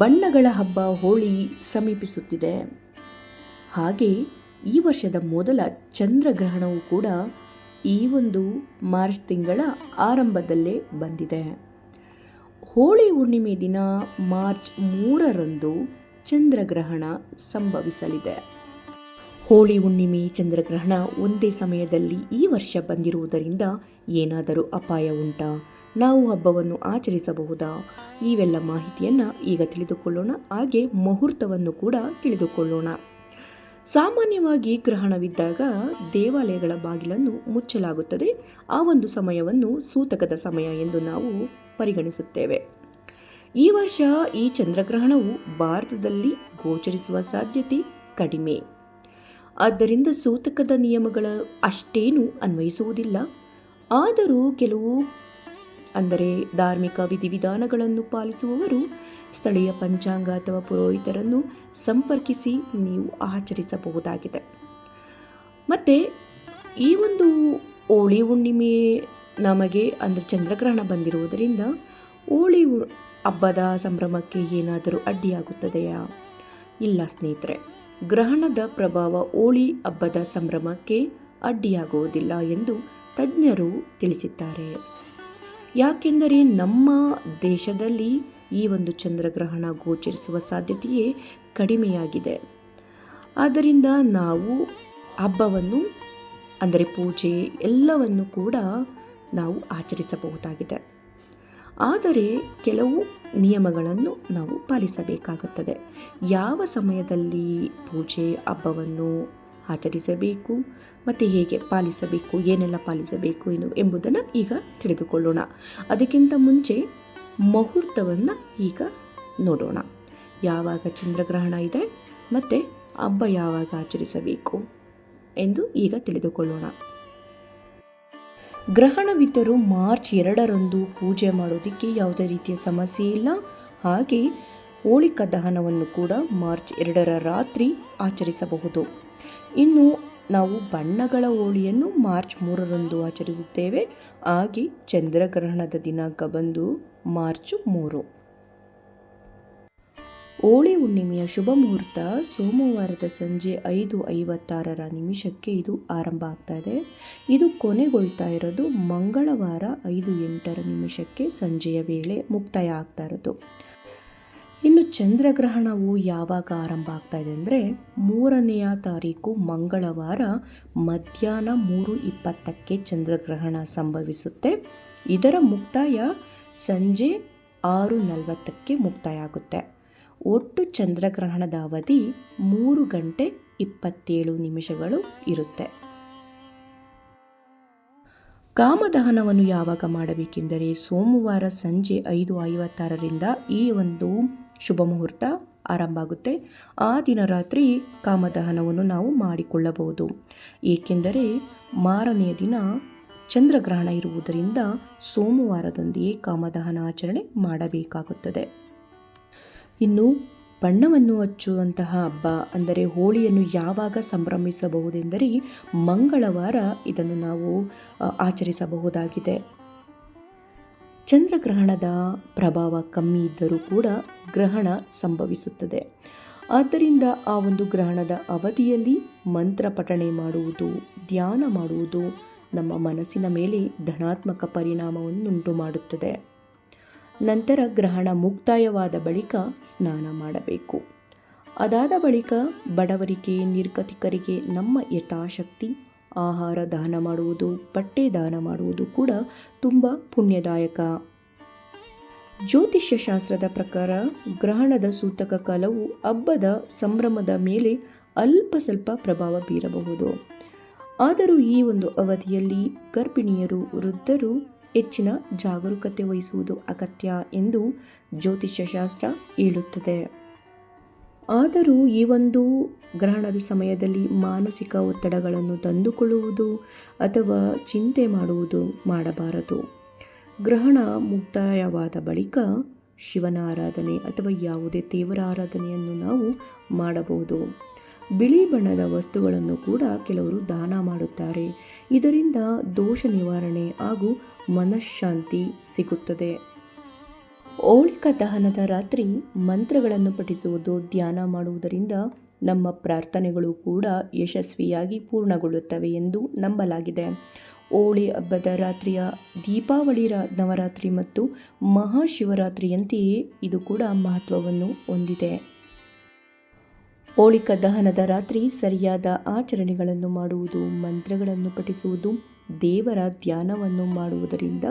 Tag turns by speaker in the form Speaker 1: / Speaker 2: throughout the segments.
Speaker 1: ಬಣ್ಣಗಳ ಹಬ್ಬ ಹೋಳಿ ಸಮೀಪಿಸುತ್ತಿದೆ. ಹಾಗೆ ಈ ವರ್ಷದ ಮೊದಲ ಚಂದ್ರಗ್ರಹಣವು ಕೂಡ ಈ ಒಂದು ಮಾರ್ಚ್ ತಿಂಗಳ ಆರಂಭದಲ್ಲೇ ಬಂದಿದೆ. ಹೋಳಿ ಹುಣ್ಣಿಮೆ ದಿನ ಮಾರ್ಚ್ 3ರಂದು ಚಂದ್ರಗ್ರಹಣ ಸಂಭವಿಸಲಿದೆ. ಹೋಳಿ ಹುಣ್ಣಿಮೆ ಚಂದ್ರಗ್ರಹಣ ಒಂದೇ ಸಮಯದಲ್ಲಿ ಈ ವರ್ಷ ಬಂದಿರುವುದರಿಂದ ಏನಾದರೂ ಅಪಾಯ ಉಂಟಾ? ನಾವು ಹಬ್ಬವನ್ನು ಆಚರಿಸಬಹುದಾ? ಇವೆಲ್ಲ ಮಾಹಿತಿಯನ್ನು ಈಗ ತಿಳಿದುಕೊಳ್ಳೋಣ. ಹಾಗೆ ಮುಹೂರ್ತವನ್ನು ಕೂಡ ತಿಳಿದುಕೊಳ್ಳೋಣ. ಸಾಮಾನ್ಯವಾಗಿ ಗ್ರಹಣವಿದ್ದಾಗ ದೇವಾಲಯಗಳ ಬಾಗಿಲನ್ನು ಮುಚ್ಚಲಾಗುತ್ತದೆ. ಆ ಒಂದು ಸಮಯವನ್ನು ಸೂತಕದ ಸಮಯ ಎಂದು ನಾವು ಪರಿಗಣಿಸುತ್ತೇವೆ. ಈ ವರ್ಷ ಈ ಚಂದ್ರಗ್ರಹಣವು ಭಾರತದಲ್ಲಿ ಗೋಚರಿಸುವ ಸಾಧ್ಯತೆ ಕಡಿಮೆ. ಆದ್ದರಿಂದ ಸೂತಕದ ನಿಯಮಗಳು ಅಷ್ಟೇನೂ ಅನ್ವಯಿಸುವುದಿಲ್ಲ. ಆದರೂ ಕೆಲವು ಧಾರ್ಮಿಕ ವಿಧಿವಿಧಾನಗಳನ್ನು ಪಾಲಿಸುವವರು ಸ್ಥಳೀಯ ಪಂಚಾಂಗ ಅಥವಾ ಪುರೋಹಿತರನ್ನು ಸಂಪರ್ಕಿಸಿ ನೀವು ಆಚರಿಸಬಹುದಾಗಿದೆ. ಮತ್ತು ಈ ಒಂದು ಹೋಳಿ ಹುಣ್ಣಿಮೆ ನಮಗೆ ಚಂದ್ರಗ್ರಹಣ ಬಂದಿರುವುದರಿಂದ ಹೋಳಿ ಹಬ್ಬದ ಸಂಭ್ರಮಕ್ಕೆ ಏನಾದರೂ ಅಡ್ಡಿಯಾಗುತ್ತದೆಯಾ? ಇಲ್ಲ ಸ್ನೇಹಿತರೆ, ಗ್ರಹಣದ ಪ್ರಭಾವ ಹೋಳಿ ಹಬ್ಬದ ಸಂಭ್ರಮಕ್ಕೆ ಅಡ್ಡಿಯಾಗುವುದಿಲ್ಲ ಎಂದು ತಜ್ಞರು ತಿಳಿಸಿದ್ದಾರೆ. ಯಾಕೆಂದರೆ ನಮ್ಮ ದೇಶದಲ್ಲಿ ಈ ಒಂದು ಚಂದ್ರಗ್ರಹಣ ಗೋಚರಿಸುವ ಸಾಧ್ಯತೆಯೇ ಕಡಿಮೆಯಾಗಿದೆ. ಆದ್ದರಿಂದ ನಾವು ಹಬ್ಬವನ್ನು ಪೂಜೆ ಎಲ್ಲವನ್ನು ಕೂಡ ನಾವು ಆಚರಿಸಬಹುದಾಗಿದೆ. ಆದರೆ ಕೆಲವು ನಿಯಮಗಳನ್ನು ನಾವು ಪಾಲಿಸಬೇಕಾಗುತ್ತದೆ. ಯಾವ ಸಮಯದಲ್ಲಿ ಪೂಜೆ ಹಬ್ಬವನ್ನು ಆಚರಿಸಬೇಕು ಮತ್ತು ಹೇಗೆ ಪಾಲಿಸಬೇಕು, ಏನೆಲ್ಲ ಪಾಲಿಸಬೇಕು ಎಂಬುದನ್ನು ಈಗ ತಿಳಿದುಕೊಳ್ಳೋಣ. ಅದಕ್ಕಿಂತ ಮುಂಚೆ ಮುಹೂರ್ತವನ್ನು ಈಗ ನೋಡೋಣ. ಯಾವಾಗ ಚಂದ್ರಗ್ರಹಣ ಇದೆ ಮತ್ತು ಹಬ್ಬ ಯಾವಾಗ ಆಚರಿಸಬೇಕು ಎಂದು ಈಗ ತಿಳಿದುಕೊಳ್ಳೋಣ. ಗ್ರಹಣವಿದ್ದರೂ ಮಾರ್ಚ್ 2ರಂದು ಪೂಜೆ ಮಾಡೋದಕ್ಕೆ ಯಾವುದೇ ರೀತಿಯ ಸಮಸ್ಯೆ ಇಲ್ಲ. ಹಾಗೆ ಹೋಳಿಕಾ ದಹನವನ್ನು ಕೂಡ ಮಾರ್ಚ್ 2ರ ರಾತ್ರಿ ಆಚರಿಸಬಹುದು. ಇನ್ನು ನಾವು ಬಣ್ಣಗಳ ಹೋಳಿಯನ್ನು ಮಾರ್ಚ್ 3ರಂದು ಆಚರಿಸುತ್ತೇವೆ. ಹಾಗೆ ಚಂದ್ರಗ್ರಹಣದ ದಿನಾಂಕ ಬಂದು ಮಾರ್ಚ್ 3. ಹೋಳಿ ಹುಣ್ಣಿಮೆಯ ಶುಭ ಮುಹೂರ್ತ ಸೋಮವಾರದ ಸಂಜೆ 5:56 ಇದು ಆರಂಭ ಆಗ್ತಾ ಇದೆ. ಇದು ಕೊನೆಗೊಳ್ತಾ ಇರೋದು ಮಂಗಳವಾರ 5:08 ಸಂಜೆಯ ವೇಳೆ ಮುಕ್ತಾಯ ಆಗ್ತಾ ಇರೋದು. ಇನ್ನು ಚಂದ್ರಗ್ರಹಣವು ಯಾವಾಗ ಆರಂಭ ಆಗ್ತಾ ಇದೆ ಅಂದರೆ 3ನೆಯ ತಾರೀಕು ಮಂಗಳವಾರ ಮಧ್ಯಾಹ್ನ 3:20 ಚಂದ್ರಗ್ರಹಣ ಸಂಭವಿಸುತ್ತೆ. ಇದರ ಮುಕ್ತಾಯ ಸಂಜೆ 6:40 ಮುಕ್ತಾಯ ಆಗುತ್ತೆ. ಒಟ್ಟು ಚಂದ್ರಗ್ರಹಣದ ಅವಧಿ 3 ಗಂಟೆ 27 ನಿಮಿಷಗಳು ಇರುತ್ತೆ. ಕಾಮದಹನವನ್ನು ಯಾವಾಗ ಮಾಡಬೇಕೆಂದರೆ ಸೋಮವಾರ ಸಂಜೆ 5:56ರಿಂದ ಈ ಒಂದು ಶುಭ ಮುಹೂರ್ತ ಆರಂಭ ಆಗುತ್ತೆ. ಆ ದಿನ ರಾತ್ರಿ ಕಾಮದಹನವನ್ನು ನಾವು ಮಾಡಿಕೊಳ್ಳಬಹುದು. ಏಕೆಂದರೆ ಮಾರನೆಯ ದಿನ ಚಂದ್ರಗ್ರಹಣ ಇರುವುದರಿಂದ ಸೋಮವಾರದೊಂದಿಗೆ ಕಾಮದಹನ ಆಚರಣೆ ಮಾಡಬೇಕಾಗುತ್ತದೆ. ಇನ್ನು ಬಣ್ಣವನ್ನು ಹಚ್ಚುವಂತಹ ಹಬ್ಬ ಹೋಳಿಯನ್ನು ಯಾವಾಗ ಸಂಭ್ರಮಿಸಬಹುದೆಂದರೆ ಮಂಗಳವಾರ ಇದನ್ನು ನಾವು ಆಚರಿಸಬಹುದಾಗಿದೆ. ಚಂದ್ರಗ್ರಹಣದ ಪ್ರಭಾವ ಕಮ್ಮಿ ಇದ್ದರೂ ಕೂಡ ಗ್ರಹಣ ಸಂಭವಿಸುತ್ತದೆ. ಆದ್ದರಿಂದ ಆ ಒಂದು ಗ್ರಹಣದ ಅವಧಿಯಲ್ಲಿ ಮಂತ್ರ ಪಠಣೆ ಮಾಡುವುದು, ಧ್ಯಾನ ಮಾಡುವುದು ನಮ್ಮ ಮನಸ್ಸಿನ ಮೇಲೆ ಧನಾತ್ಮಕ ಪರಿಣಾಮವನ್ನುಂಟು ಮಾಡುತ್ತದೆ. ನಂತರ ಗ್ರಹಣ ಮುಕ್ತಾಯವಾದ ಬಳಿಕ ಸ್ನಾನ ಮಾಡಬೇಕು. ಅದಾದ ಬಳಿಕ ಬಡವರಿಗೆ, ನಿರ್ಗತಿಕರಿಗೆ ನಮ್ಮ ಯಥಾಶಕ್ತಿ ಆಹಾರ ದಾನ ಮಾಡುವುದು, ಬಟ್ಟೆ ದಾನ ಮಾಡುವುದು ಕೂಡ ತುಂಬ ಪುಣ್ಯದಾಯಕ. ಜ್ಯೋತಿಷ್ಯ ಶಾಸ್ತ್ರದ ಪ್ರಕಾರ ಗ್ರಹಣದ ಸೂತಕ ಕಾಲವು ಹಬ್ಬದ ಸಂಭ್ರಮದ ಮೇಲೆ ಅಲ್ಪ ಸ್ವಲ್ಪ ಪ್ರಭಾವ ಬೀರಬಹುದು. ಆದರೂ ಈ ಒಂದು ಅವಧಿಯಲ್ಲಿ ಗರ್ಭಿಣಿಯರು, ವೃದ್ಧರು ಹೆಚ್ಚಿನ ಜಾಗರೂಕತೆ ವಹಿಸುವುದು ಅಗತ್ಯ ಎಂದು ಜ್ಯೋತಿಷ್ಯ ಶಾಸ್ತ್ರ ಹೇಳುತ್ತದೆ. ಆದರೂ ಈ ಒಂದು ಗ್ರಹಣದ ಸಮಯದಲ್ಲಿ ಮಾನಸಿಕ ಒತ್ತಡಗಳನ್ನು ತಂದುಕೊಳ್ಳುವುದು ಅಥವಾ ಚಿಂತೆ ಮಾಡುವುದು ಮಾಡಬಾರದು. ಗ್ರಹಣ ಮುಕ್ತಾಯವಾದ ಬಳಿಕ ಶಿವನ ಆರಾಧನೆ ಅಥವಾ ಯಾವುದೇ ದೇವರ ಆರಾಧನೆಯನ್ನು ನಾವು ಮಾಡಬಹುದು. ಬಿಳಿ ಬಣ್ಣದ ವಸ್ತುಗಳನ್ನು ಕೂಡ ಕೆಲವರು ದಾನ ಮಾಡುತ್ತಾರೆ. ಇದರಿಂದ ದೋಷ ನಿವಾರಣೆ ಹಾಗೂ ಮನಃಶಾಂತಿ ಸಿಗುತ್ತದೆ. ಹೋಳಿಕಾ ದಹನದ ರಾತ್ರಿ ಮಂತ್ರಗಳನ್ನು ಪಠಿಸುವುದು, ಧ್ಯಾನ ಮಾಡುವುದರಿಂದ ನಮ್ಮ ಪ್ರಾರ್ಥನೆಗಳು ಕೂಡ ಯಶಸ್ವಿಯಾಗಿ ಪೂರ್ಣಗೊಳ್ಳುತ್ತವೆ ಎಂದು ನಂಬಲಾಗಿದೆ. ಹೋಳಿ ಹಬ್ಬದ ರಾತ್ರಿಯ ದೀಪಾವಳಿ ನವರಾತ್ರಿ ಮತ್ತು ಮಹಾಶಿವರಾತ್ರಿಯಂತೆಯೇ ಇದು ಕೂಡ ಮಹತ್ವವನ್ನು ಹೊಂದಿದೆ. ಹೋಳಿಕಾ ದಹನದ ರಾತ್ರಿ ಸರಿಯಾದ ಆಚರಣೆಗಳನ್ನು ಮಾಡುವುದು, ಮಂತ್ರಗಳನ್ನು ಪಠಿಸುವುದು, ದೇವರ ಧ್ಯಾನವನ್ನು ಮಾಡುವುದರಿಂದ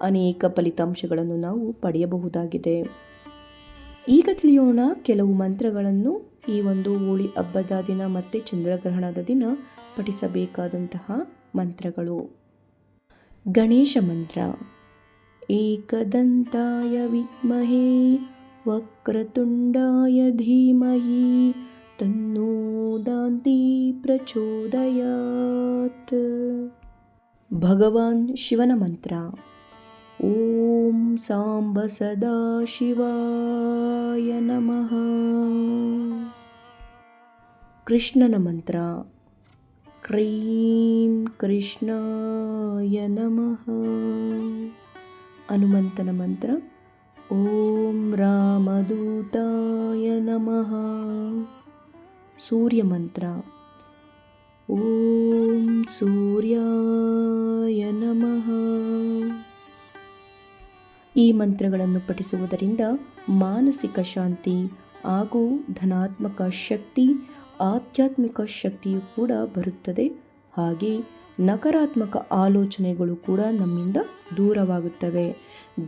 Speaker 1: ಅನೇಕ ಫಲಿತಾಂಶಗಳನ್ನು ನಾವು ಪಡೆಯಬಹುದಾಗಿದೆ. ಈಗ ತಿಳಿಯೋಣ ಕೆಲವು ಮಂತ್ರಗಳನ್ನು ಈ ಒಂದು ಹೋಳಿ ಹಬ್ಬದ ದಿನ ಮತ್ತು ಚಂದ್ರಗ್ರಹಣದ ದಿನ ಪಠಿಸಬೇಕಾದಂತಹ ಮಂತ್ರಗಳು. ಗಣೇಶ ಮಂತ್ರ. ಏಕದಂತಾಯ ವಿದ್ಮಹೇ ವಕ್ರತುಂಡಾಯ ಧೀಮಹಿ ತನ್ನೋ ದಾಂತಿ ಪ್ರಚೋದಯಾತ್. ಭಗವಾನ್ ಶಿವನ ಮಂತ್ರ. ಓಂ ಸಾಂಬ ಸದಾ ಶಿವಾಯ ನಮಃ. ಕೃಷ್ಣನ ಮಂತ್ರ. ಕ್ರೀಂ ಕೃಷ್ಣಾಯ ನಮಃ. ಹನುಮಂತನ ಮಂತ್ರ. ಓಂ ರಾಮದೂತಾಯ ನಮಃ. ಸೂರ್ಯ ಮಂತ್ರ. ಓಂ ಸೂರ್ಯಾಯ ನಮಃ. ಈ ಮಂತ್ರಗಳನ್ನು ಪಠಿಸುವುದರಿಂದ ಮಾನಸಿಕ ಶಾಂತಿ ಹಾಗೂ ಧನಾತ್ಮಕ ಶಕ್ತಿ, ಆಧ್ಯಾತ್ಮಿಕ ಶಕ್ತಿಯು ಕೂಡ ಬರುತ್ತದೆ. ಹಾಗೆ ನಕಾರಾತ್ಮಕ ಆಲೋಚನೆಗಳು ಕೂಡ ನಮ್ಮಿಂದ ದೂರವಾಗುತ್ತವೆ.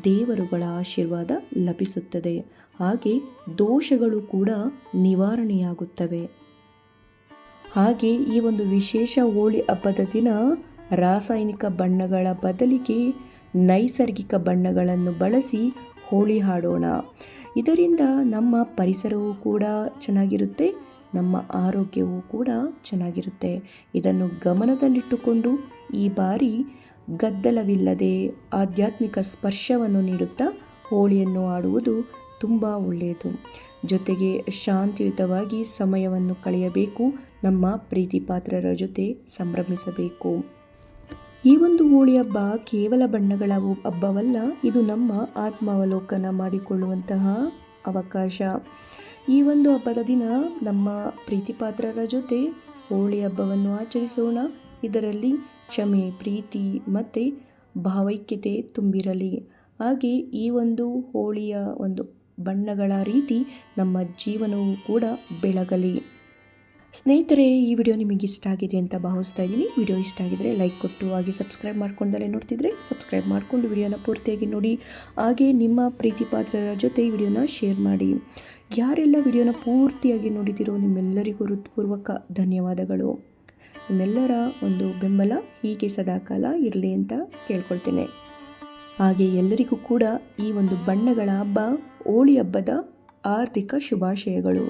Speaker 1: ದೇವರುಗಳ ಆಶೀರ್ವಾದ ಲಭಿಸುತ್ತದೆ. ಹಾಗೆ ದೋಷಗಳು ಕೂಡ ನಿವಾರಣೆಯಾಗುತ್ತವೆ. ಹಾಗೆ ಈ ಒಂದು ವಿಶೇಷ ಹೋಳಿ ಹಬ್ಬದ ದಿನ ರಾಸಾಯನಿಕ ಬಣ್ಣಗಳ ಬದಲಿಗೆ ನೈಸರ್ಗಿಕ ಬಣ್ಣಗಳನ್ನು ಬಳಸಿ ಹೋಳಿ ಹಾಡೋಣ. ಇದರಿಂದ ನಮ್ಮ ಪರಿಸರವೂ ಕೂಡ ಚೆನ್ನಾಗಿರುತ್ತೆ, ನಮ್ಮ ಆರೋಗ್ಯವೂ ಕೂಡ ಚೆನ್ನಾಗಿರುತ್ತೆ. ಇದನ್ನು ಗಮನದಲ್ಲಿಟ್ಟುಕೊಂಡು ಈ ಬಾರಿ ಗದ್ದಲವಿಲ್ಲದೆ ಆಧ್ಯಾತ್ಮಿಕ ಸ್ಪರ್ಶವನ್ನು ನೀಡುತ್ತಾ ಹೋಳಿಯನ್ನು ಆಡುವುದು ತುಂಬ ಒಳ್ಳೆಯದು. ಜೊತೆಗೆ ಶಾಂತಿಯುತವಾಗಿ ಸಮಯವನ್ನು ಕಳೆಯಬೇಕು, ನಮ್ಮ ಪ್ರೀತಿ ಪಾತ್ರರ ಜೊತೆ ಸಂಭ್ರಮಿಸಬೇಕು. ಈ ಒಂದು ಹೋಳಿ ಹಬ್ಬ ಕೇವಲ ಬಣ್ಣಗಳ ಹಬ್ಬವಲ್ಲ, ಇದು ನಮ್ಮ ಆತ್ಮಾವಲೋಕನ ಮಾಡಿಕೊಳ್ಳುವಂತಹ ಅವಕಾಶ. ಈ ಒಂದು ಹಬ್ಬದ ದಿನ ನಮ್ಮ ಪ್ರೀತಿ ಪಾತ್ರರ ಜೊತೆ ಹೋಳಿ ಹಬ್ಬವನ್ನು ಆಚರಿಸೋಣ. ಇದರಲ್ಲಿ ಕ್ಷಮೆ, ಪ್ರೀತಿ ಮತ್ತು ಭಾವೈಕ್ಯತೆ ತುಂಬಿರಲಿ. ಹಾಗೆ ಈ ಒಂದು ಹೋಳಿಯ ಒಂದು ಬಣ್ಣಗಳ ರೀತಿ ನಮ್ಮ ಜೀವನವೂ ಕೂಡ ಬೆಳಗಲಿ. ಸ್ನೇಹಿತರೆ, ಈ ವಿಡಿಯೋ ನಿಮಗೆ ಇಷ್ಟ ಆಗಿದೆ ಅಂತ ಭಾವಿಸ್ತಾ ಇದ್ದೀನಿ. ವಿಡಿಯೋ ಇಷ್ಟ ಆಗಿದರೆ ಲೈಕ್ ಕೊಟ್ಟು ಹಾಗೆ ಸಬ್ಸ್ಕ್ರೈಬ್ ಮಾಡ್ಕೊಂಡಲ್ಲೇ ನೋಡ್ತಿದ್ರೆ ಸಬ್ಸ್ಕ್ರೈಬ್ ಮಾಡಿಕೊಂಡು ವಿಡಿಯೋನ ಪೂರ್ತಿಯಾಗಿ ನೋಡಿ. ಹಾಗೆ ನಿಮ್ಮ ಪ್ರೀತಿ ಪಾತ್ರರ ಜೊತೆ ಈ ವಿಡಿಯೋನ ಶೇರ್ ಮಾಡಿ. ಯಾರೆಲ್ಲ ವಿಡಿಯೋನ ಪೂರ್ತಿಯಾಗಿ ನೋಡಿದಿರೋ ನಿಮ್ಮೆಲ್ಲರಿಗೂ ಹೃತ್ಪೂರ್ವಕ ಧನ್ಯವಾದಗಳು. ನಿಮ್ಮೆಲ್ಲರ ಒಂದು ಬೆಂಬಲ ಹೀಗೆ ಸದಾಕಾಲ ಇರಲಿ ಅಂತ ಕೇಳ್ಕೊಳ್ತೇನೆ. ಹಾಗೆ ಎಲ್ಲರಿಗೂ ಕೂಡ ಈ ಒಂದು ಬಣ್ಣಗಳ ಹಬ್ಬ, ಹೋಳಿ ಹಬ್ಬದ ಆರ್ಥಿಕ ಶುಭಾಶಯಗಳು.